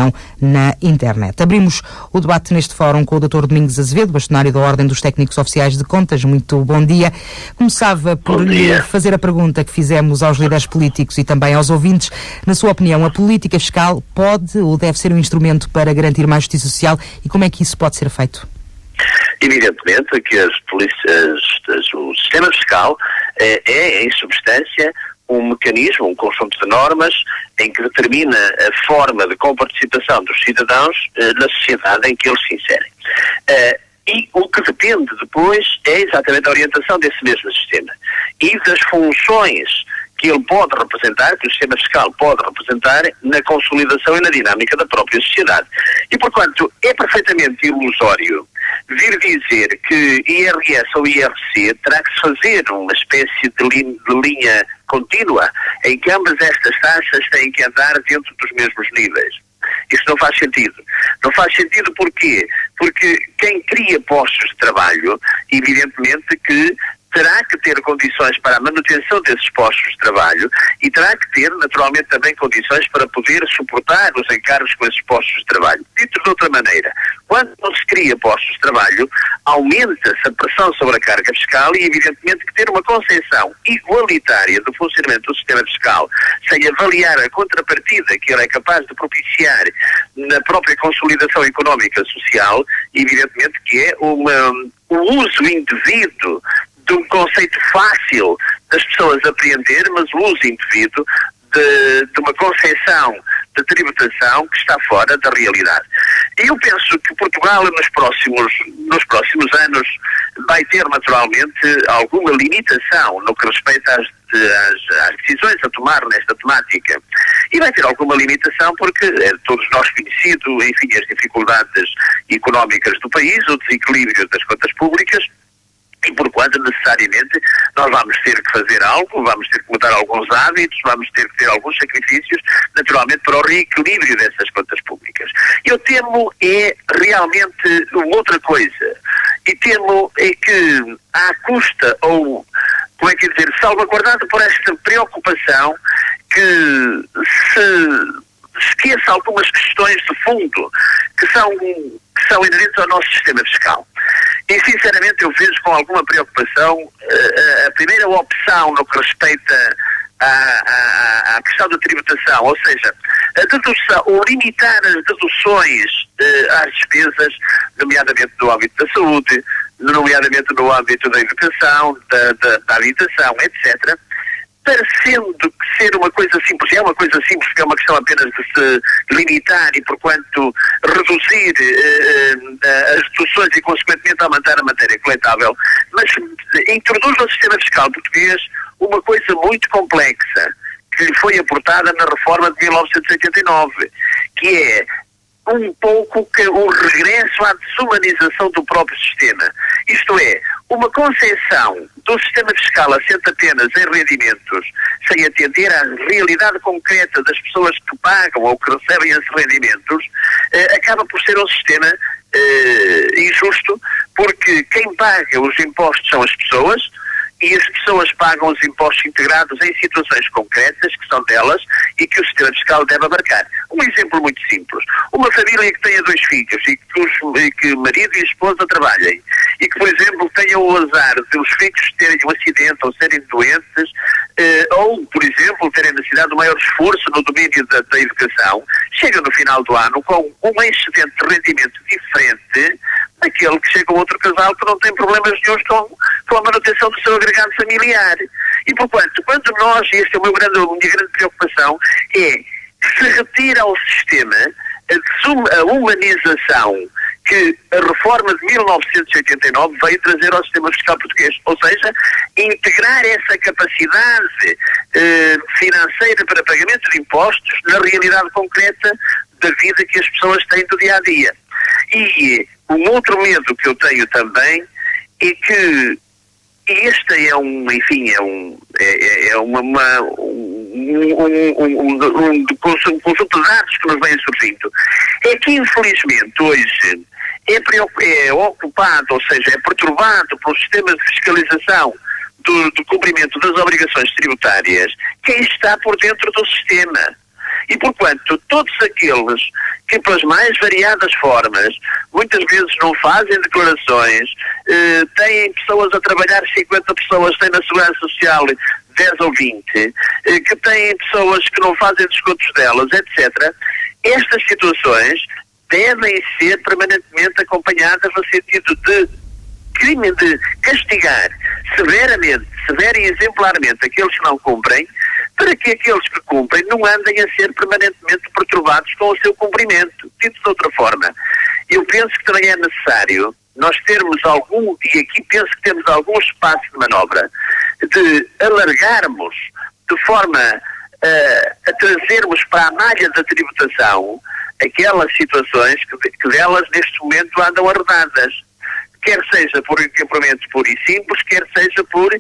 fiscalização na internet. Abrimos o debate neste fórum com o Dr. Domingos Azevedo, bastonário da Ordem dos Técnicos Oficiais de Contas. Muito bom dia. Começava por lhe fazer a pergunta que fizemos aos líderes políticos e também aos ouvintes. Na sua opinião, a política fiscal pode ou deve ser um instrumento para garantir mais justiça social e como é que isso pode ser feito? Evidentemente que o sistema fiscal é, em substância, um mecanismo, um conjunto de normas em que determina a forma de comparticipação dos cidadãos na sociedade em que eles se inserem. E o que depende depois é exatamente a orientação desse mesmo sistema e das funções que ele pode representar, que o sistema fiscal pode representar na consolidação e na dinâmica da própria sociedade. E, portanto, é perfeitamente ilusório vir dizer que IRS ou IRC terá que se fazer uma espécie de linha contínua em que ambas estas taxas têm que andar dentro dos mesmos níveis. Isso não faz sentido. Não faz sentido porquê? Porque quem cria postos de trabalho, evidentemente que terá que ter condições para a manutenção desses postos de trabalho e terá que ter, naturalmente, também condições para poder suportar os encargos com esses postos de trabalho. Dito de outra maneira, quando não se cria postos de trabalho, aumenta-se a pressão sobre a carga fiscal e, evidentemente, que ter uma concepção igualitária do funcionamento do sistema fiscal, sem avaliar a contrapartida que ele é capaz de propiciar na própria consolidação económica e social, evidentemente que é o uso indevido de um conceito fácil das pessoas apreender, mas o uso indevido de uma concepção de tributação que está fora da realidade. E eu penso que Portugal nos próximos anos vai ter naturalmente alguma limitação no que respeita às decisões a tomar nesta temática. E vai ter alguma limitação porque é todos nós conhecido, enfim, as dificuldades económicas do país, o desequilíbrio das contas públicas, e porquanto necessariamente nós vamos ter que fazer algo, vamos ter que mudar alguns hábitos, vamos ter que ter alguns sacrifícios, naturalmente, para o reequilíbrio dessas contas públicas. Eu temo é realmente uma outra coisa. E temo é que, à custa, ou, como é que dizer, salvaguardado por esta preocupação, que se esqueça algumas questões de fundo que são inerentes ao nosso sistema fiscal. E, sinceramente, eu vejo com alguma preocupação a primeira opção no que respeita à questão da tributação, ou seja, a dedução, ou limitar as deduções às despesas, nomeadamente no âmbito da saúde, nomeadamente no âmbito da educação, da habitação, etc., parecendo que ser uma coisa simples, é uma coisa simples, que é uma questão apenas de se limitar e, porquanto, reduzir as deduções e, consequentemente, aumentar a matéria coletável, mas introduz no sistema fiscal português uma coisa muito complexa, que lhe foi aportada na reforma de 1989, que é um pouco o regresso à desumanização do próprio sistema. Isto é, uma concepção do sistema fiscal assente apenas em rendimentos, sem atender à realidade concreta das pessoas que pagam ou que recebem esses rendimentos, acaba por ser um sistema injusto, porque quem paga os impostos são as pessoas, e as pessoas pagam os impostos integrados em situações concretas que são delas e que o sistema fiscal deve abarcar. Um exemplo muito simples. Uma família que tenha 2 filhos e que marido e esposa trabalhem e que, por exemplo, tenham o azar de os filhos terem um acidente ou serem doentes ou, por exemplo, terem necessidade de maior esforço no domínio da educação, chega no final do ano com um excedente de rendimento diferente daquele que chega a outro casal que não tem problemas nenhums com a manutenção do seu agregado familiar. E, portanto, quando nós, e esta é a minha grande preocupação, é que se retira ao sistema a humanização que a reforma de 1989 veio trazer ao sistema fiscal português. Ou seja, integrar essa capacidade financeira para pagamento de impostos na realidade concreta da vida que as pessoas têm do dia-a-dia. E um outro medo que eu tenho também é que este é um conjunto de dados que nos vem surgindo. É que, infelizmente, hoje é ocupado, ou seja, é perturbado pelo sistema de fiscalização do cumprimento das obrigações tributárias quem está por dentro do sistema. E, porquanto, todos aqueles que, pelas mais variadas formas, muitas vezes não fazem declarações, têm pessoas a trabalhar, 50 pessoas têm na Segurança Social 10 ou 20, que têm pessoas que não fazem descontos delas, etc. Estas situações devem ser permanentemente acompanhadas no sentido de crime, de castigar severa e exemplarmente aqueles que não cumprem, para que aqueles que cumprem não andem a ser permanentemente perturbados com o seu cumprimento. Dito de outra forma, eu penso que também é necessário nós termos algum, e aqui penso que temos algum espaço de manobra, de alargarmos de forma a trazermos para a malha da tributação aquelas situações que delas neste momento andam arredadas, quer seja por encampamento puro e simples, quer seja por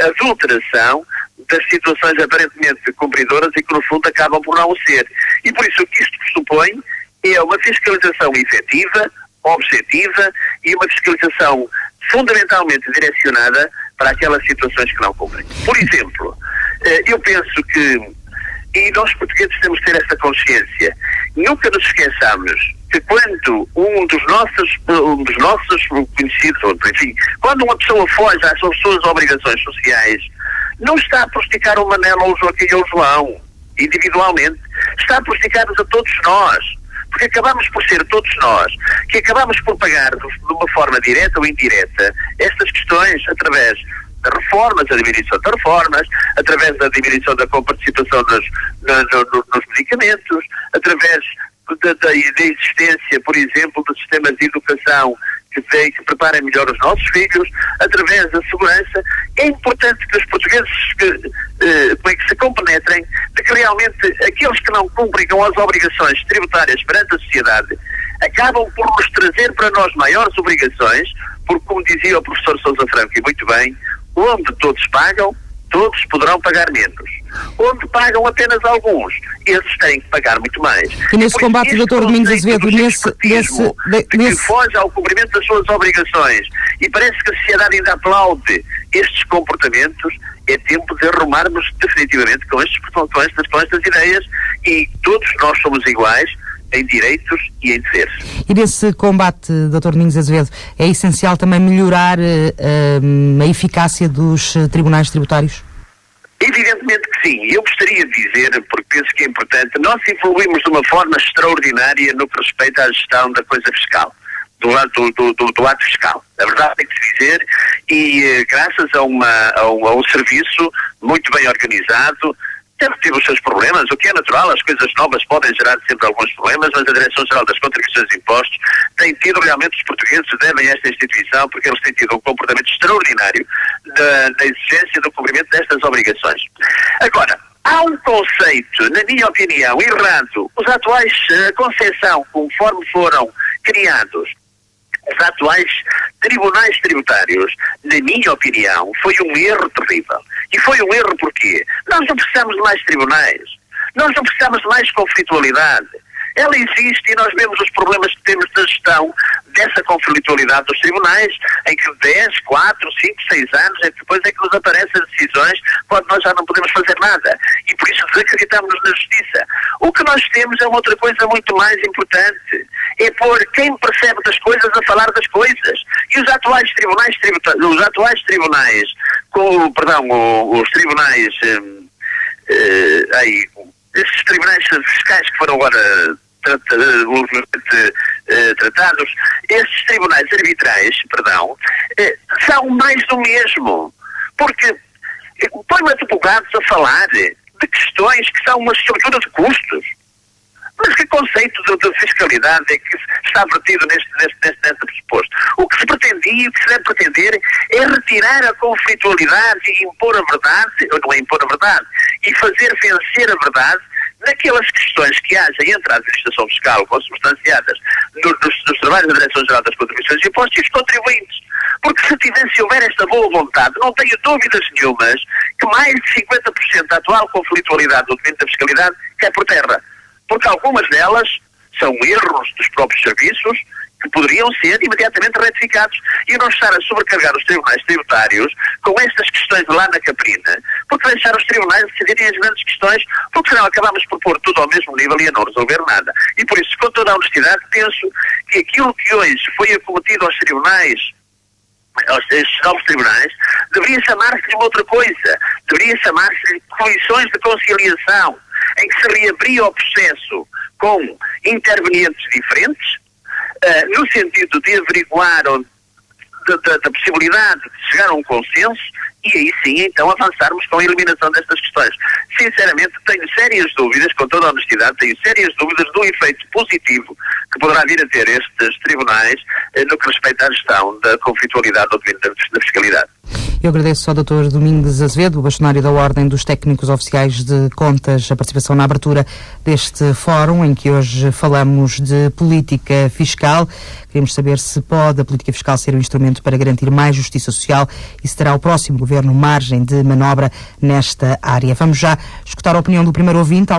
adulteração das situações aparentemente cumpridoras e que no fundo acabam por não o ser. E por isso o que isto pressupõe é uma fiscalização efetiva, objetiva e uma fiscalização fundamentalmente direcionada para aquelas situações que não cumprem. Por exemplo, eu penso que, e nós portugueses temos que ter essa consciência, nunca nos esqueçamos que quando um dos nossos conhecidos, enfim, quando uma pessoa foge às suas obrigações sociais, não está a prosticar o Manel ou o Joaquim ou o João, individualmente, está a prosticar-nos a todos nós, porque acabamos por ser todos nós, que acabamos por pagar de uma forma direta ou indireta estas questões através de reformas, a diminuição de reformas, através da diminuição da comparticipação nos medicamentos, através da existência, por exemplo, de sistemas de educação que preparem melhor os nossos filhos, através da segurança. É importante que os portugueses que se compenetrem de que realmente aqueles que não cumprem com as obrigações tributárias perante a sociedade acabam por nos trazer para nós maiores obrigações, porque, como dizia o professor Sousa Franco, e muito bem, onde todos pagam, todos poderão pagar menos. Onde pagam apenas alguns, esses têm que pagar muito mais. E nesse combate, Dr. Domingos Azevedo, que foge ao cumprimento das suas obrigações e parece que a sociedade ainda aplaude estes comportamentos, é tempo de arrumarmos definitivamente com estas ideias, e todos nós somos iguais em direitos e em deveres. E nesse combate, Dr. Domingos Azevedo, é essencial também melhorar a eficácia dos tribunais tributários? Evidentemente que sim. Eu gostaria de dizer, porque penso que é importante, nós evoluímos de uma forma extraordinária no que respeita à gestão da coisa fiscal, do ato fiscal. A verdade tem que se dizer, e graças a um serviço muito bem organizado, teve os seus problemas, o que é natural, as coisas novas podem gerar sempre alguns problemas, mas a Direção-Geral das Contribuições e Impostos tem tido, realmente os portugueses devem a esta instituição, porque eles têm tido um comportamento extraordinário da exigência do cumprimento destas obrigações. Agora, há um conceito, na minha opinião, errado. Os atuais concepção, conforme foram criados os atuais tribunais tributários, na minha opinião, foi um erro terrível. E foi um erro porquê? Nós não precisamos de mais tribunais. Nós não precisamos de mais conflitualidade. Ela existe e nós vemos os problemas que temos na gestão dessa conflitualidade dos tribunais, em que 10, 4, 5, 6 anos, depois é que nos aparecem as decisões quando nós já não podemos fazer nada. E por isso desacreditamos na justiça. O que nós temos é uma outra coisa muito mais importante. É pôr quem percebe das coisas a falar das coisas. E os atuais tribunais esses tribunais fiscais que foram agora tratados, esses tribunais arbitrais, são mais do mesmo. Porque põe-me advogados a falar de questões que são uma estrutura de custos. Mas que conceito de fiscalidade é que está vertido nesse pressuposto? O que se pretendia e o que se deve pretender é retirar a conflitualidade e impor a verdade, ou não é impor a verdade, e fazer vencer a verdade naquelas questões que haja entre a administração fiscal consubstanciadas nos trabalhos da Direção-Geral das Contribuições e Impostos e os contribuintes. Porque se houver esta boa vontade, não tenho dúvidas nenhumas que mais de 50% da atual conflitualidade do domínio da fiscalidade cai por terra. Porque algumas delas são erros dos próprios serviços que poderiam ser imediatamente retificados e não estar a sobrecarregar os tribunais tributários com estas questões lá na Caprina, porque deixar os tribunais decidirem as grandes questões, porque senão acabamos por pôr tudo ao mesmo nível e a não resolver nada. E por isso, com toda a honestidade, penso que aquilo que hoje foi acometido aos tribunais, aos novos tribunais, deveria chamar-se de uma outra coisa, deveria chamar-se de comissões de conciliação, em que se reabria o processo com intervenientes diferentes, no sentido de averiguar da possibilidade de chegar a um consenso e aí sim, então, avançarmos com a eliminação destas questões. Sinceramente, tenho sérias dúvidas, com toda a honestidade, tenho sérias dúvidas do efeito positivo que poderá vir a ter estes tribunais no que respeita à gestão da conflitualidade ou da fiscalidade. Eu agradeço ao Dr. Domingos Azevedo, bastonário da Ordem dos Técnicos Oficiais de Contas, a participação na abertura deste fórum, em que hoje falamos de política fiscal. Queremos saber se pode a política fiscal ser um instrumento para garantir mais justiça social e se terá o próximo governo margem de manobra nesta área. Vamos já escutar a opinião do primeiro ouvinte.